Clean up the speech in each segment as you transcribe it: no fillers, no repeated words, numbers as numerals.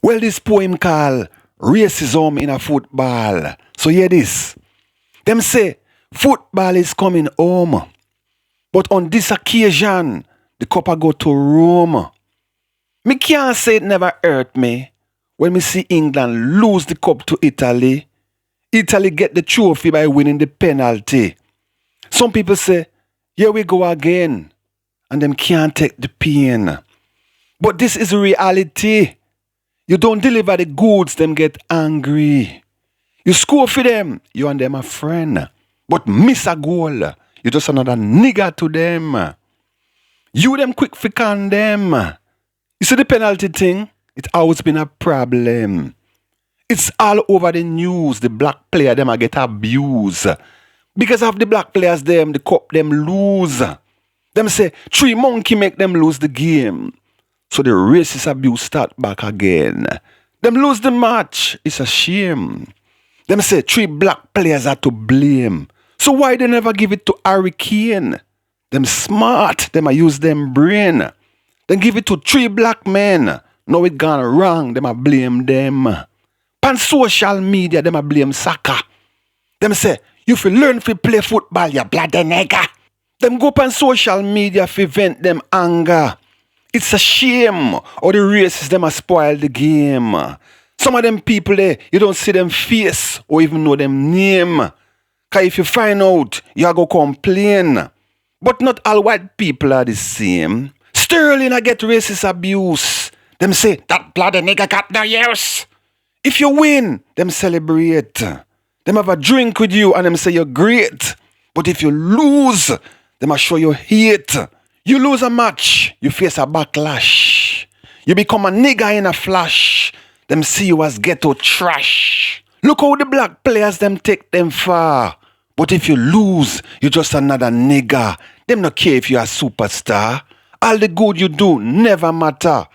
Well, this poem called Racism in a Football. So hear this. Them say football is coming home. But on this occasion, the cup a go to Rome. Me can't say it never hurt me when me see England lose the cup to Italy. Italy get the trophy by winning the penalty. Some people say, here we go again. And them can't take the pain. But this is reality. You don't deliver the goods, them get angry. You score for them, you and them a friend. But miss a goal, you just another nigger to them. You them quick for condemn. You see the penalty thing? It's always been a problem. It's all over the news. The black player them a get abused. Because of the black players them, the cup them lose. Them say 3 monkey make them lose the game. So the racist abuse start back again. Them lose the match. It's a shame. Them say 3 black players are to blame. So why they never give it to Harry Kane? Them smart. Them a use them brain. Then give it to 3 black men. Now it gone wrong. Them a blame them. On social media, them a blame soccer. Them say, you fi learn fi play football, you bloody nigger. Them go on social media fi vent them anger. It's a shame how the racists them a spoil the game. Some of them people there, you don't see them face or even know them name. Cause if you find out, you go complain. But not all white people are the same. Sterling I get racist abuse. Them say, that bloody nigger got no use. If you win, them celebrate. Them have a drink with you and them say you're great. But if you lose, them a show you hate. You lose a match, you face a backlash. You become a nigger in a flash. Them see you as ghetto trash. Look how the black players them take them far. But if you lose, you just another nigger. Them not care if you're a superstar. All the good you do never matter.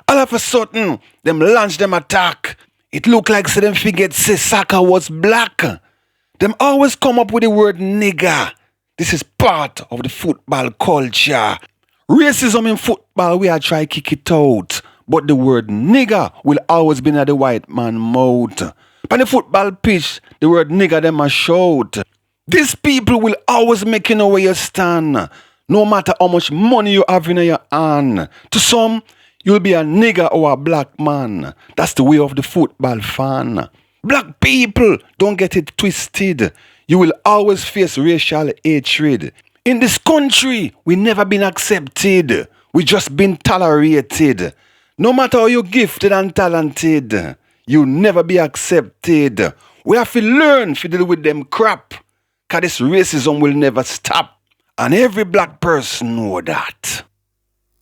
All of a sudden, them launch them attack. It look like so them forget say soccer was black. Them always come up with the word nigger. This is part of the football culture. Racism in football, we are try kick it out. But the word nigger will always be in the white man mouth. On the football pitch, the word nigger them a shout. These people will always make you know where you stand. No matter how much money you have in your hand. To some, you'll be a nigger or a black man. That's the way of the football fan. Black people, don't get it twisted. You will always face racial hatred. In this country, we never been accepted. We just been tolerated. No matter how you're gifted and talented, you'll never be accepted. We have to learn to deal with them crap. Cause this racism will never stop. And every black person know that.